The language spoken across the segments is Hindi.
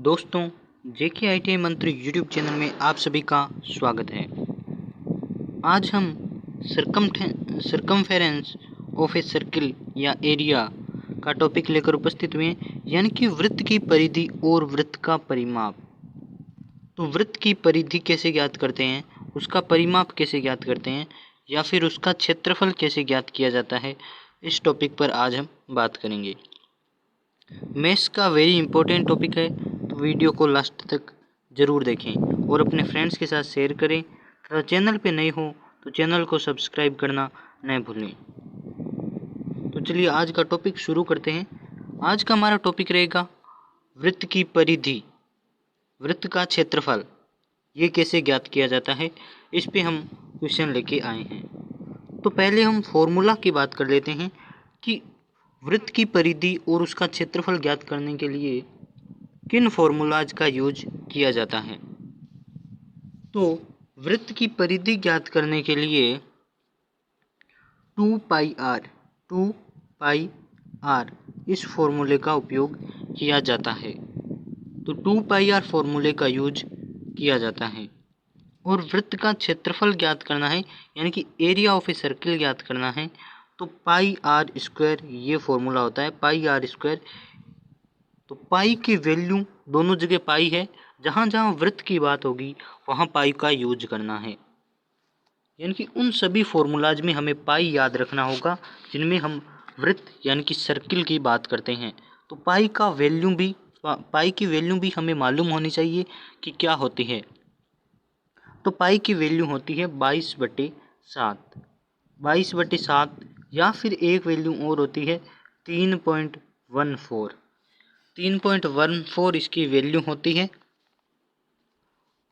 दोस्तों, जेके ITI मंत्री यूट्यूब चैनल में आप सभी का स्वागत है। आज हम सरकमफेरेंस ऑफ ए सर्किल या एरिया का टॉपिक लेकर उपस्थित हुए हैं, यानी कि वृत्त की परिधि और वृत्त का परिमाप। तो वृत्त की परिधि कैसे ज्ञात करते हैं, उसका परिमाप कैसे ज्ञात करते हैं, या फिर उसका क्षेत्रफल कैसे ज्ञात किया जाता है, इस टॉपिक पर आज हम बात करेंगे। मैथ्स का वेरी इंपॉर्टेंट टॉपिक है, तो वीडियो को लास्ट तक ज़रूर देखें और अपने फ्रेंड्स के साथ शेयर करें तथा चैनल पे नए हो तो चैनल को सब्सक्राइब करना न भूलें। तो चलिए आज का टॉपिक शुरू करते हैं। आज का हमारा टॉपिक रहेगा वृत्त की परिधि, वृत्त का क्षेत्रफल, ये कैसे ज्ञात किया जाता है, इस पे हम क्वेश्चन लेके आए हैं। तो पहले हम फॉर्मूला की बात कर लेते हैं कि वृत्त की परिधि और उसका क्षेत्रफल ज्ञात करने के लिए किन फॉर्मूलाज का यूज किया जाता है। तो वृत्त की परिधि ज्ञात करने के लिए 2 पाई आर इस फॉर्मूले का उपयोग किया जाता है। तो 2 पाई आर फॉर्मूले का यूज किया जाता है। और वृत्त का क्षेत्रफल ज्ञात करना है, यानी कि एरिया ऑफ ए सर्किल ज्ञात करना है, तो पाई आर स्क्वायर ये फॉर्मूला होता है, पाई आर स्क्वायर। तो पाई की वैल्यू दोनों जगह पाई है, जहाँ जहाँ वृत्त की बात होगी वहाँ पाई का यूज करना है। यानी कि उन सभी फॉर्मूलाज में हमें पाई याद रखना होगा जिनमें हम वृत्त यानी कि सर्किल की बात करते हैं। तो पाई की वैल्यू भी हमें मालूम होनी चाहिए कि क्या होती है। तो पाई की वैल्यू होती है 22/7 या फिर एक वैल्यू और होती है 3.14 इसकी वैल्यू होती है।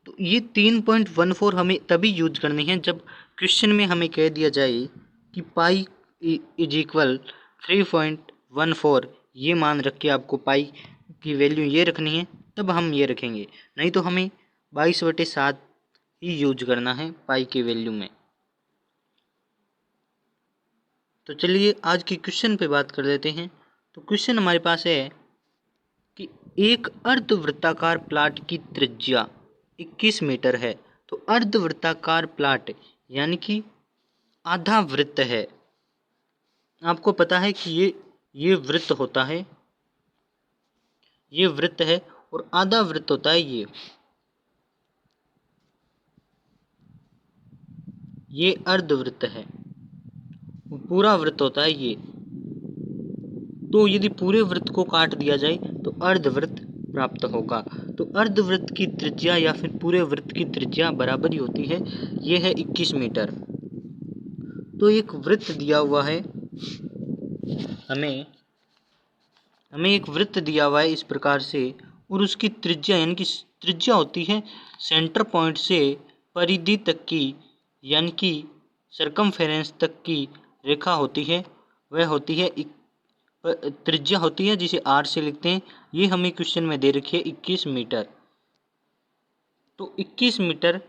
तो ये 3.14 हमें तभी यूज करनी है जब क्वेश्चन में हमें कह दिया जाए कि पाई इज इक्वल 3.14, ये मान रख के आपको पाई की वैल्यू ये रखनी है, तब हम ये रखेंगे, नहीं तो हमें 22/7 ही यूज करना है पाई की वैल्यू में। तो चलिए आज की क्वेश्चन पे बात कर लेते हैं। तो क्वेश्चन हमारे पास है कि एक अर्धवृत्ताकार प्लाट की त्रिज्या 21 मीटर है। तो अर्धवृत्ताकार प्लाट यानी कि आधा वृत्त है। आपको पता है कि ये वृत्त होता है, ये वृत्त है, और आधा वृत्त होता है ये अर्धवृत्त है, पूरा वृत्त होता है ये। तो यदि पूरे वृत्त को काट दिया जाए तो अर्धवृत्त प्राप्त होगा। तो अर्धवृत्त की त्रिज्या या फिर पूरे वृत्त की त्रिज्या बराबर ही होती है, ये है 21 मीटर। तो एक वृत्त दिया हुआ है, हमें एक वृत्त दिया हुआ है इस प्रकार से, और उसकी त्रिज्या यानी कि त्रिज्या होती है सेंटर पॉइंट से परिधि तक की, यानी कि सरकमफेरेंस तक की रेखा होती है, वह होती है त्रिज्या होती है, जिसे आर से लिखते हैं। ये हमें क्वेश्चन में दे रखी है 21 मीटर। तो 21 मीटर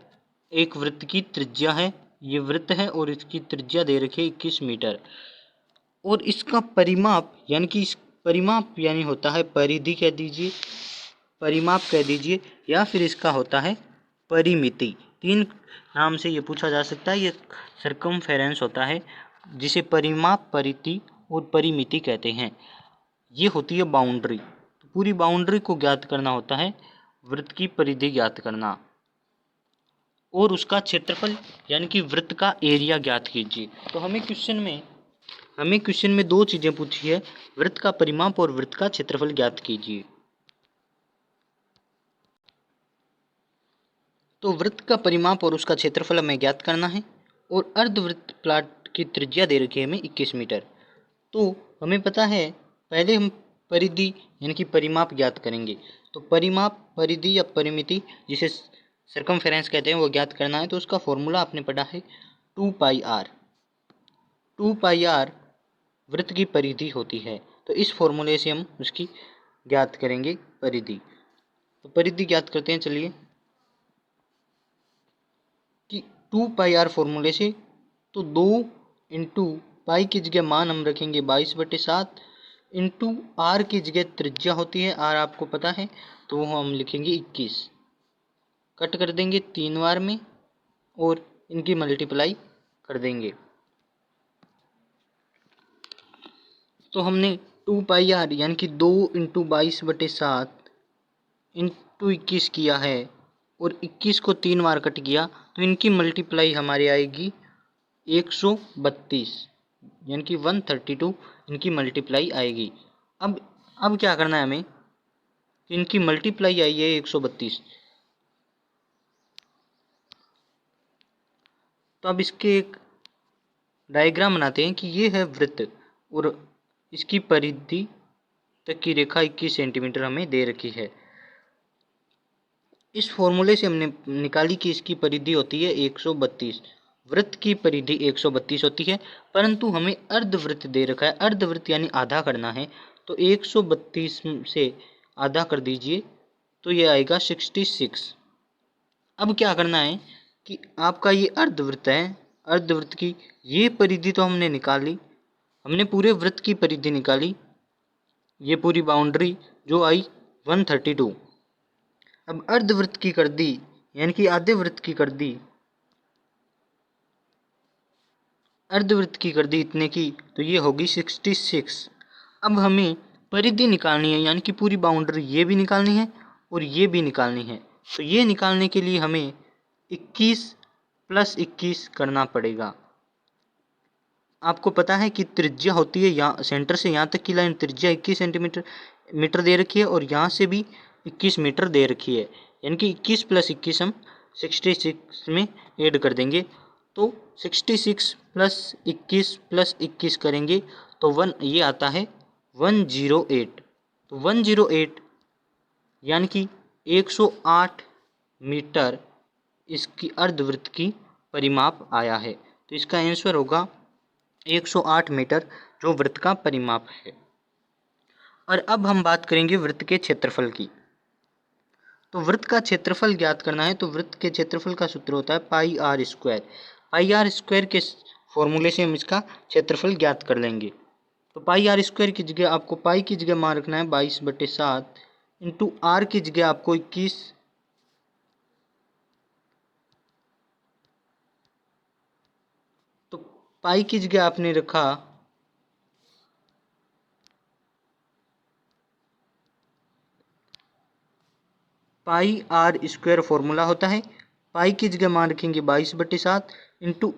एक वृत्त की त्रिज्या है, ये वृत्त है और इसकी त्रिज्या दे रखी है 21 मीटर। और इसका परिमाप यानी होता है परिधि कह दीजिए, परिमाप कह दीजिए, या फिर इसका होता है परिमिति। 3 नाम से ये पूछा जा सकता है। ये सरकमफेरेंस होता है जिसे परिमाप, परिधि और परिमिति कहते हैं। ये होती है बाउंड्री। तो पूरी बाउंड्री को ज्ञात करना होता है वृत्त की परिधि ज्ञात करना, और उसका क्षेत्रफल यानी कि वृत्त का एरिया ज्ञात कीजिए। तो हमें क्वेश्चन में 2 चीज़ें पूछी है, वृत्त का परिमाप और वृत्त का क्षेत्रफल ज्ञात कीजिए। तो वृत्त का परिमाप और उसका क्षेत्रफल हमें ज्ञात करना है, और अर्धवृत्त प्लाट की त्रिज्या दे रखी है हमें 21 मीटर। तो हमें पता है, पहले हम परिधि यानी कि परिमाप ज्ञात करेंगे। तो परिमाप, परिधि या परिमिति जिसे सरकमफेरेंस कहते हैं, वो ज्ञात करना है। तो उसका फॉर्मूला आपने पढ़ा है 2 पाई आर। 2 पाई आर वृत्त की परिधि होती है। तो इस फॉर्मूले से हम उसकी ज्ञात करेंगे परिधि। तो परिधि ज्ञात करते हैं, चलिए, कि 2 पाई आर फॉर्मूले से, तो 2 इंटू पाई की जगह मान हम रखेंगे 22/7 इंटू आर की जगह त्रिज्या होती है, आर आपको पता है, तो वो हम लिखेंगे 21, कट कर देंगे 3 बार में और इनकी मल्टीप्लाई कर देंगे। तो हमने 2 पाई आर यानी कि 2 इंटू 22/7 इंटू 21 किया है और 21 को 3 बार कट किया, तो इनकी मल्टीप्लाई हमारी आएगी 132 यानी कि 132 इनकी मल्टीप्लाई आएगी। अब क्या करना है हमें कि इनकी मल्टीप्लाई आई है 132, तो अब इसके एक डायग्राम बनाते हैं कि ये है वृत्त और इसकी परिधि तक की रेखा 21 सेंटीमीटर हमें दे रखी है। इस फॉर्मूले से हमने निकाली कि इसकी परिधि होती है 132, वृत्त की परिधि 132 होती है, परंतु हमें अर्धवृत्त दे रखा है, अर्धवृत्त यानी आधा करना है, तो 132 से आधा कर दीजिए तो ये आएगा 66। अब क्या करना है कि आपका ये अर्धवृत्त है, अर्धवृत्त की ये परिधि तो हमने निकाली, हमने पूरे वृत्त की परिधि निकाली, ये पूरी बाउंड्री जो आई 132। अब अर्धवृत्त की कर दी यानी कि आधे वृत्त की कर दी, अर्धवृत्त की कर दी इतने की, तो ये होगी 66। अब हमें परिधि निकालनी है यानी कि पूरी बाउंड्री ये भी निकालनी है और ये भी निकालनी है, तो ये निकालने के लिए हमें 21 + 21 करना पड़ेगा। आपको पता है कि त्रिज्या होती है, यहाँ सेंटर से यहाँ तक की लाइन त्रिज्या 21 सेंटीमीटर दे रखी है और यहाँ से भी 21 मीटर दे रखी है, यानी कि 21 + 21 हम 66 में ऐड कर देंगे, तो 66 + 21 + 21 करेंगे तो ये आता है 108। तो 108 यानी कि 108 मीटर इसकी अर्धवृत्त की परिमाप आया है, तो इसका आंसर होगा 108 मीटर जो वृत्त का परिमाप है। और अब हम बात करेंगे वृत्त के क्षेत्रफल की। तो वृत्त का क्षेत्रफल ज्ञात करना है, तो वृत्त के क्षेत्रफल का सूत्र होता है πr²। πr² के फॉर्मूले से हम इसका क्षेत्रफल ज्ञात कर लेंगे। तो πr² की जगह आपको पाई की जगह मान रखना है 22/7 इंटू आर की जगह आपको 21, तो पाई की जगह आपने रखा πr² फॉर्मूला होता है, पाई की जगह मान रखेंगे 22/7 इंटू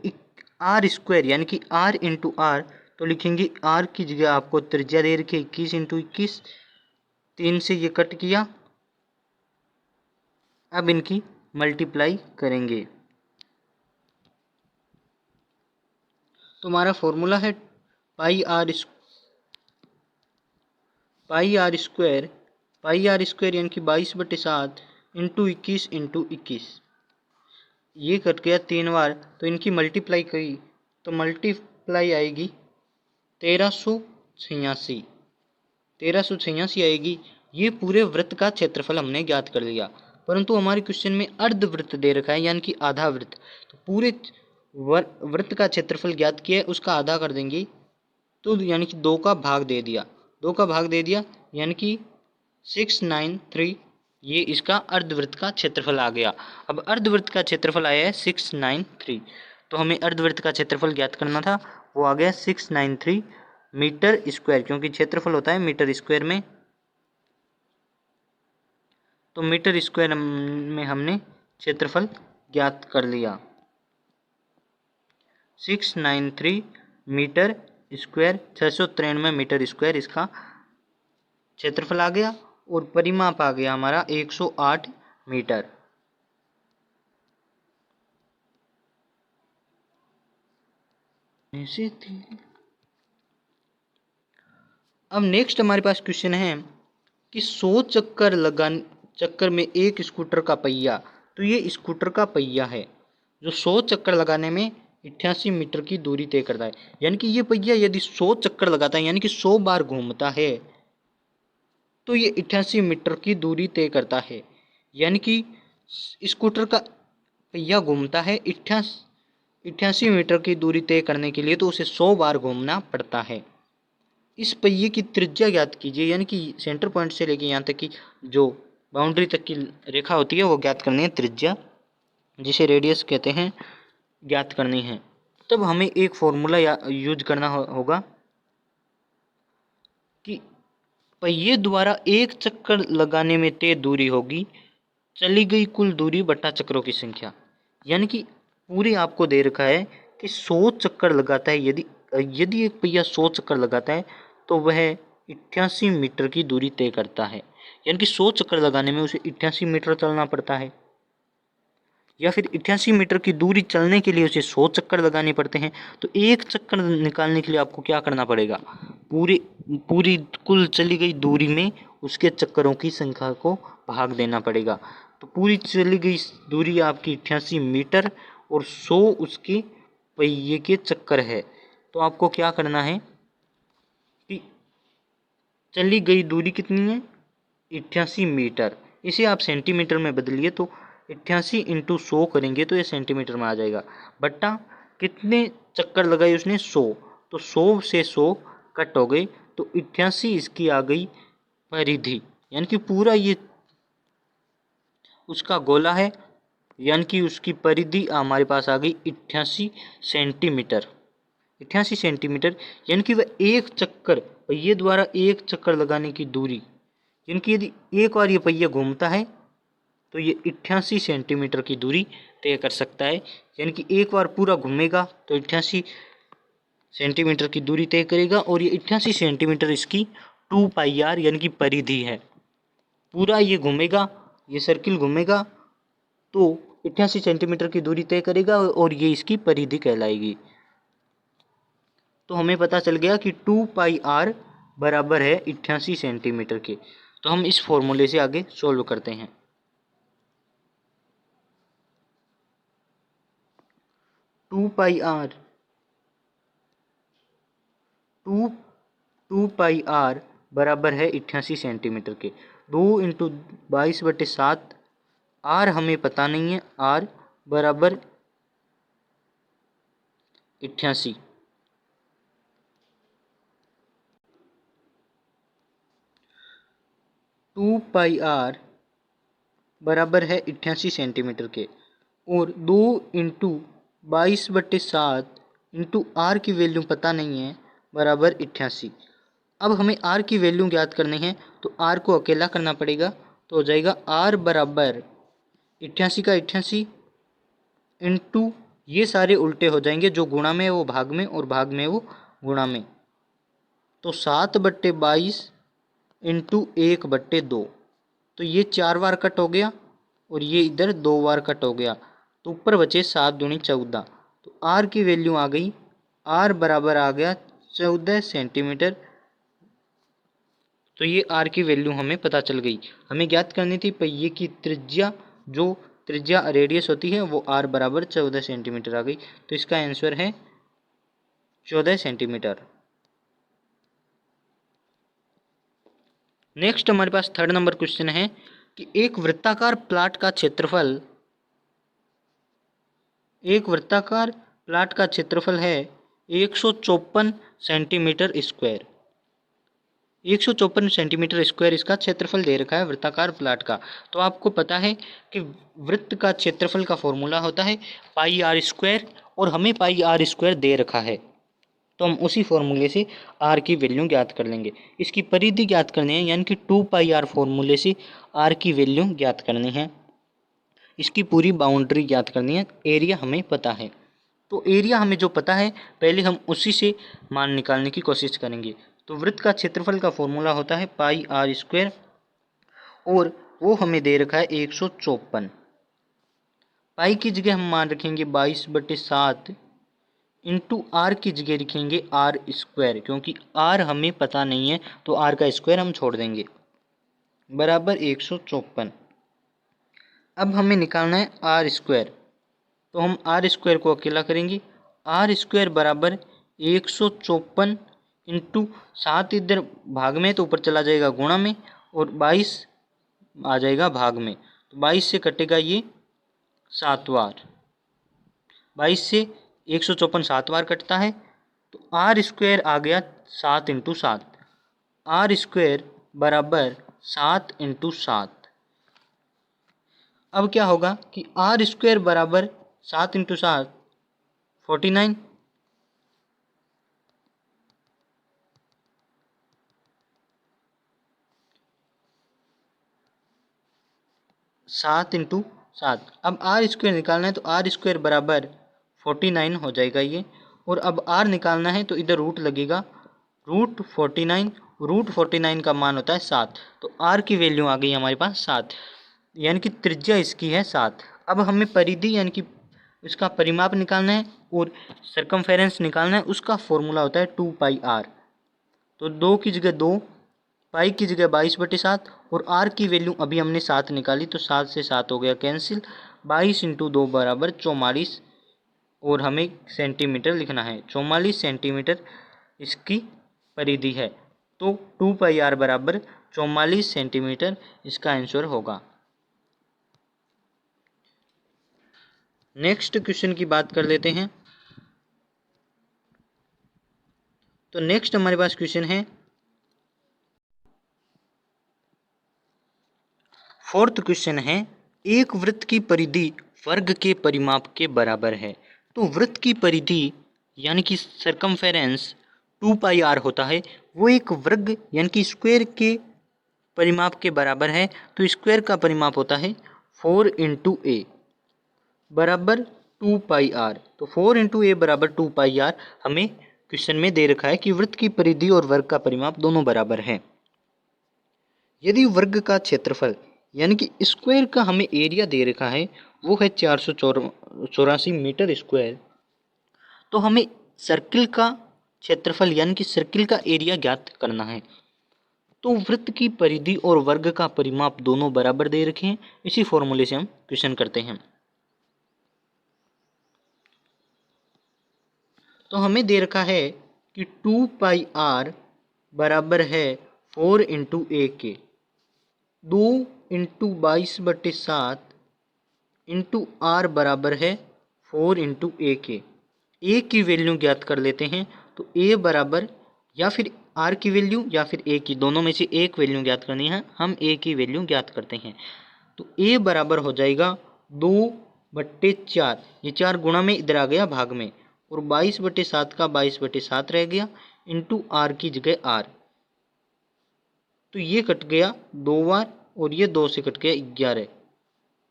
r² यानी कि r इंटू आर, तो लिखेंगे r की जगह आपको त्रिज्या दे रखी 21 इंटू 21, 3 से ये कट किया, अब इनकी मल्टीप्लाई करेंगे, तो हमारा फॉर्मूला है πr² यानी कि 22/7 इंटू 21 इंटू 21, ये कट गया 3 बार, तो इनकी मल्टीप्लाई करी तो मल्टीप्लाई आएगी 1386 आएगी। ये पूरे वृत्त का क्षेत्रफल हमने ज्ञात कर लिया, परंतु हमारे क्वेश्चन में अर्धवृत्त दे रखा है यानी कि आधा वृत्त, तो पूरे वृत्त का क्षेत्रफल ज्ञात किया है उसका आधा कर देंगे, तो यानी कि 2 का भाग दे दिया यानी कि 693, ये इसका अर्धवृत्त का क्षेत्रफल आ गया। अब अर्धवृत्त का क्षेत्रफल आया है 693, तो हमें अर्धवृत्त का क्षेत्रफल ज्ञात करना था, वो आ गया 693 मीटर स्क्वायर, क्योंकि क्षेत्रफल होता है मीटर स्क्वायर में, तो मीटर स्क्वायर में हमने क्षेत्रफल ज्ञात कर लिया 693 मीटर स्क्वायर, 693 मीटर स्क्वायर इसका क्षेत्रफल आ गया और परिमाप आ गया हमारा 108 मीटर। अब नेक्स्ट हमारे पास क्वेश्चन है कि 100 चक्कर में एक स्कूटर का पहिया, तो ये स्कूटर का पहिया है जो 100 चक्कर लगाने में 88 मीटर की दूरी तय करता है, यानी कि ये पहिया यदि 100 चक्कर लगाता है यानी कि 100 बार घूमता है तो ये 88 मीटर की दूरी तय करता है, यानी कि स्कूटर का पहिया घूमता है 88 मीटर की दूरी तय करने के लिए, तो उसे 100 बार घूमना पड़ता है। इस पहिए की त्रिज्या ज्ञात कीजिए, यानी कि सेंटर पॉइंट से लेके यहाँ तक की जो बाउंड्री तक की रेखा होती है वो ज्ञात करनी है, त्रिज्या जिसे रेडियस कहते हैं, ज्ञात करनी है। तब हमें एक फॉर्मूला यूज करना होगा कि पहिए द्वारा एक चक्कर लगाने में तय दूरी होगी चली गई कुल दूरी बटा चक्रों की संख्या। यानी कि पूरी आपको दे रखा है कि 100 चक्कर लगाता है, यदि एक पहिया 100 चक्कर लगाता है तो वह 88 मीटर की दूरी तय करता है। यानी कि 100 चक्कर लगाने में उसे 88 मीटर चलना पड़ता है, या फिर 88 मीटर की दूरी चलने के लिए उसे 100 चक्कर लगाने पड़ते हैं। तो एक चक्कर निकालने के लिए आपको क्या करना पड़ेगा, पूरी कुल चली गई दूरी में उसके चक्करों की संख्या को भाग देना पड़ेगा। तो पूरी चली गई दूरी आपकी 88 मीटर और 100 उसके पहिए के चक्कर है। तो आपको क्या करना है कि चली गई दूरी कितनी है, 88 मीटर। इसे आप सेंटीमीटर में बदलिए तो 88 इंटू 100 करेंगे तो ये सेंटीमीटर में आ जाएगा, बट्टा कितने चक्कर लगाए उसने, 100। तो 100 से 100 कट हो गए तो 88 इसकी आ गई परिधि, यानी कि पूरा ये उसका गोला है, यानी कि उसकी परिधि हमारे पास आ गई 88 सेंटीमीटर। 88 सेंटीमीटर यानी कि वह एक चक्कर, पहिए द्वारा एक चक्कर लगाने की दूरी, यानी कि यदि एक बार ये पहिया घूमता है तो ये 88 सेंटीमीटर की दूरी तय कर सकता है। यानी कि एक बार पूरा घूमेगा तो 88 सेंटीमीटर की दूरी तय करेगा, और ये 88 सेंटीमीटर इसकी 2 पाई आर यानी कि परिधि है। पूरा ये घूमेगा, ये सर्किल घूमेगा तो 88 सेंटीमीटर की दूरी तय करेगा और ये इसकी परिधि कहलाएगी। तो हमें पता चल गया कि 2 पाई आर बराबर है 88 सेंटीमीटर के। तो हम इस फॉर्मूले से आगे सोल्व करते हैं। 2 पाई आर 2 पाई आर बराबर है 88 सेंटीमीटर के। 2 इंटू 22/7, आर हमें पता नहीं है, आर बराबर 88। 2 पाई आर बराबर है 88 सेंटीमीटर के, और 2 इंटू 22/7 इंटू आर की वैल्यू पता नहीं है, बराबर 88। अब हमें आर की वैल्यू ज्ञात करनी है तो आर को अकेला करना पड़ेगा। तो हो जाएगा आर बराबर 88 का 88 इंटू, ये सारे उल्टे हो जाएंगे, जो गुणा में वो भाग में और भाग में वो गुणा में, तो 7/22 इंटू 1/2। तो ये 4 बार कट हो गया और ये इधर 2 बार कट हो गया, तो ऊपर बचे 7 दूनी 14। तो आर की वैल्यू आ गई, आर बराबर आ गया 14 सेंटीमीटर। तो ये आर की वैल्यू हमें पता चल गई। हमें ज्ञात करनी थी पहिए की त्रिज्या, जो त्रिज्या रेडियस होती है वो आर बराबर 14 सेंटीमीटर आ गई। तो इसका आंसर है 14 सेंटीमीटर। नेक्स्ट हमारे पास थर्ड नंबर क्वेश्चन है कि एक वृत्ताकार प्लाट का क्षेत्रफल है 154 सेंटीमीटर स्क्वायर। 154 सेंटीमीटर स्क्वायर इसका क्षेत्रफल दे रखा है वृत्ताकार प्लाट का। तो आपको पता है कि वृत्त का क्षेत्रफल का फॉर्मूला होता है पाई आर स्क्वायर, और हमें पाई आर स्क्वायर दे रखा है तो हम उसी फॉर्मूले से आर की वैल्यू ज्ञात कर लेंगे। इसकी परिधि ज्ञात करनी है, यानी कि 2 पाई आर फॉर्मूले से आर की वैल्यू ज्ञात करनी है। इसकी पूरी बाउंड्री ज्ञात करनी है, एरिया हमें पता है। तो एरिया हमें जो पता है पहले हम उसी से मान निकालने की कोशिश करेंगे। तो वृत्त का क्षेत्रफल का फॉर्मूला होता है पाई आर स्क्वायर, और वो हमें दे रखा है 154। पाई की जगह हम मान रखेंगे 22/7 इंटू आर की जगह लिखेंगे आर स्क्वायर, क्योंकि आर हमें पता नहीं है तो आर का स्क्वायर हम छोड़ देंगे, बराबर 154। अब हमें निकालना है आर स्क्वायर, तो हम आर स्क्वायर को अकेला करेंगे। आर स्क्वायर बराबर 154 इंटू 7 इधर भाग में तो ऊपर चला जाएगा गुणा में, और 22 आ जाएगा भाग में। तो 22 से कटेगा ये 7 बार, 22 से 154 7 बार कटता है। तो आर स्क्वायर आ गया 7 इंटू 7, आर स्क्वायर बराबर 7 इंटू 7। अब क्या होगा कि आर स्क्वायर बराबर 7 इंटू 7 49, 7 इंटू 7। अब आर स्क्वायर निकालना है तो आर स्क्वायर बराबर 49 हो जाएगा ये। और अब आर निकालना है तो इधर रूट लगेगा, रूट 49, रूट 49 का मान होता है 7। तो आर की वैल्यू आ गई हमारे पास 7, यानी कि त्रिज्या इसकी है 7। अब हमें परिधि यानी कि इसका परिमाप निकालना है और सरकमफेरेंस निकालना है। उसका फॉर्मूला होता है 2 पाई आर। तो 2 की जगह 2, पाई की जगह 22/7 और आर की वैल्यू अभी हमने 7 निकाली तो 7 से 7 हो गया कैंसिल। 22 इंटू 2 बराबर 44 और हमें सेंटीमीटर लिखना है। 44 सेंटीमीटर इसकी परिधि है। तो 2 पाई आर बराबर 44 सेंटीमीटर इसका आंसर होगा। नेक्स्ट क्वेश्चन की बात कर लेते हैं। तो नेक्स्ट हमारे पास क्वेश्चन है, फोर्थ क्वेश्चन है, एक वृत्त की परिधि वर्ग के परिमाप के बराबर है। तो वृत्त की परिधि यानी कि सरकमफेरेंस 2 पाई आर होता है, वो एक वर्ग यानी कि स्क्वायर के परिमाप के बराबर है। तो स्क्वायर का परिमाप होता है 4 इंटू ए बराबर 2 पाई आर। तो 4 इंटू ए बराबर 2 पाई आर हमें क्वेश्चन में दे रखा है कि वृत्त की परिधि और वर्ग का परिमाप दोनों बराबर है। यदि वर्ग का क्षेत्रफल यानी कि स्क्वायर का हमें एरिया दे रखा है वो है 484 मीटर स्क्वायर, तो हमें सर्किल का क्षेत्रफल यानी कि सर्किल का एरिया ज्ञात करना है। तो वृत्त की परिधि और वर्ग का परिमाप दोनों बराबर दे रखे हैं। इसी फॉर्मूले से हम क्वेश्चन करते हैं। तो हमें दे रखा है कि 2 पाई आर बराबर है 4 इंटू ए के, 2 इंटू 22/7 इंटू आर बराबर है 4 इंटू ए के। ए की वैल्यू ज्ञात कर लेते हैं। तो ए बराबर या फिर आर की वैल्यू या फिर ए की, दोनों में से एक वैल्यू ज्ञात करनी है। हम ए की वैल्यू ज्ञात करते हैं। तो ए बराबर हो जाएगा 2/4, ये 4 गुणा में इधर आ गया भाग में, और 22/7 का 22/7 रह गया इंटू आर की जगह आर। तो ये कट गया 2 बार और ये 2 से कट गया 11।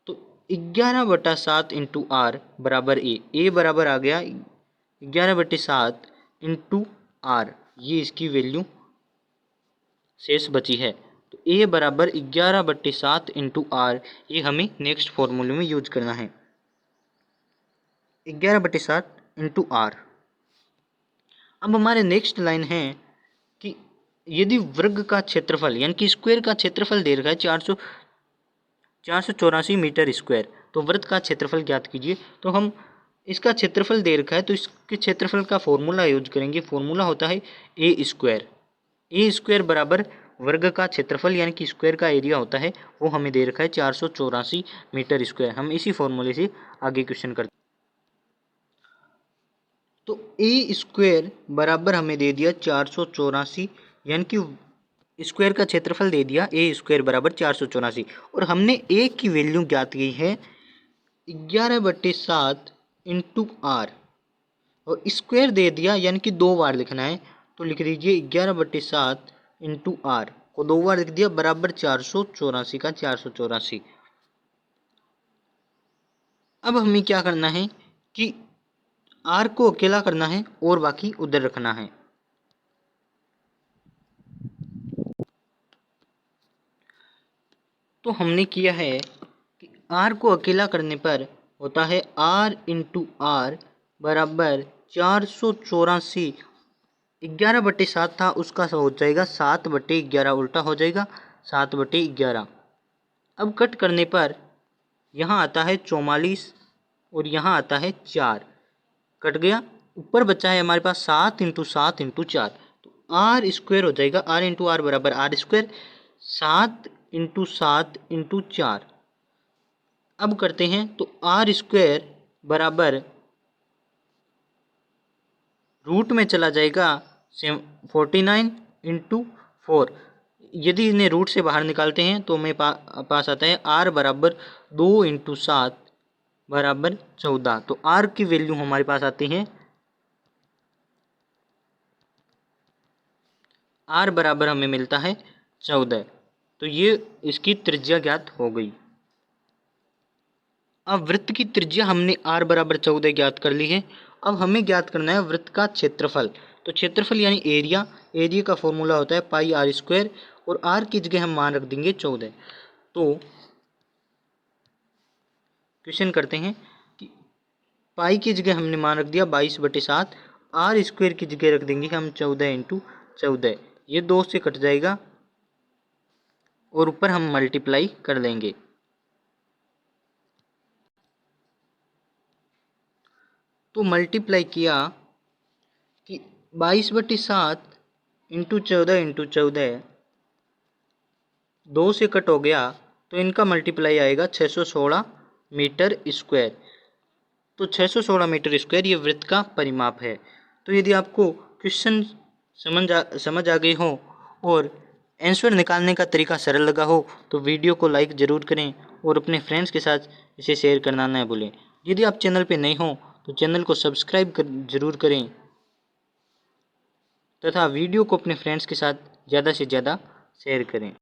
तो 11/7 इंटू आर बराबर ए बराबर आ गया 11/7 इंटू आर, ये इसकी वैल्यू शेष बची है। तो ए बराबर 11/7 इंटू आर, ये हमें नेक्स्ट फॉर्मूले में यूज करना है, 11/7 इंटू आर। अब हमारे नेक्स्ट लाइन है कि यदि वर्ग का क्षेत्रफल यानी कि स्क्वायर का क्षेत्रफल दे रखा है 484 मीटर स्क्वायर, तो वृत्त का क्षेत्रफल ज्ञात कीजिए। तो हम इसका क्षेत्रफल दे रखा है तो इसके क्षेत्रफल का फॉर्मूला यूज करेंगे। फॉर्मूला होता है ए स्क्वायर बराबर वर्ग का क्षेत्रफल यानी कि स्क्वायर का एरिया होता है, वो हमें दे रखा है 484 मीटर स्क्वायर। हम इसी फॉर्मूले से आगे क्वेश्चन करते हैं। तो ए स्क्वायर बराबर हमें दे दिया 484, यानी कि स्क्वायर का क्षेत्रफल दे दिया ए स्क्वायर बराबर 484, और हमने ए की वैल्यू ज्ञात की है 11/7 इंटू आर, और स्क्वायर दे दिया यानी कि 2 बार लिखना है। तो लिख दीजिए 11/7 इंटू आर को 2 बार लिख दिया बराबर 484 का 484। अब हमें क्या करना है कि आर को अकेला करना है और बाकी उधर रखना है। तो हमने किया है कि आर को अकेला करने पर होता है आर इंटू आर बराबर 484, 11/7 था उसका हो जाएगा 7/11, उल्टा हो जाएगा 7/11। अब कट करने पर यहाँ आता है 44 और यहाँ आता है 4, कट गया। ऊपर बचा है हमारे पास 7 इंटू 7 इंटू 4, तो आर स्क्वायर हो जाएगा। आर इंटू आर बराबर आर स्क्वायर, 7 इंटू 7 इंटू 4। अब करते हैं तो आर स्क्वायर बराबर रूट में चला जाएगा 49 इंटू 4। यदि इन्हें रूट से बाहर निकालते हैं तो हमें पास आता है r बराबर 2 इंटू 7 बराबर 14। तो r की वैल्यू हमारे पास आती है, r बराबर हमें मिलता है 14। तो ये इसकी त्रिज्या ज्ञात हो गई। अब वृत्त की त्रिज्या हमने r बराबर 14 ज्ञात कर ली है। अब हमें ज्ञात करना है वृत्त का क्षेत्रफल। तो क्षेत्रफल यानी एरिया, एरिया का फॉर्मूला होता है पाई r स्क्वायर, और r की जगह हम मान रख देंगे 14। तो क्वेश्चन करते हैं कि पाई की जगह हमने मान रख दिया 22/7, r स्क्वायर की जगह रख देंगे हम 14 इंटू 14। ये 2 से कट जाएगा और ऊपर हम मल्टीप्लाई कर लेंगे। तो मल्टीप्लाई किया कि 22/7 इंटू 14 2 से कट हो गया, तो इनका मल्टीप्लाई आएगा 616 मीटर स्क्वायर। तो 616 मीटर स्क्वायर ये वृत्त का परिमाप है। तो यदि आपको क्वेश्चन समझ आ गए हो और आंसर निकालने का तरीका सरल लगा हो तो वीडियो को लाइक ज़रूर करें और अपने फ्रेंड्स के साथ इसे शेयर करना न भूलें। यदि आप चैनल पे नए हो तो चैनल को सब्सक्राइब ज़रूर करें तथा वीडियो को अपने फ्रेंड्स के साथ ज़्यादा से ज़्यादा शेयर करें।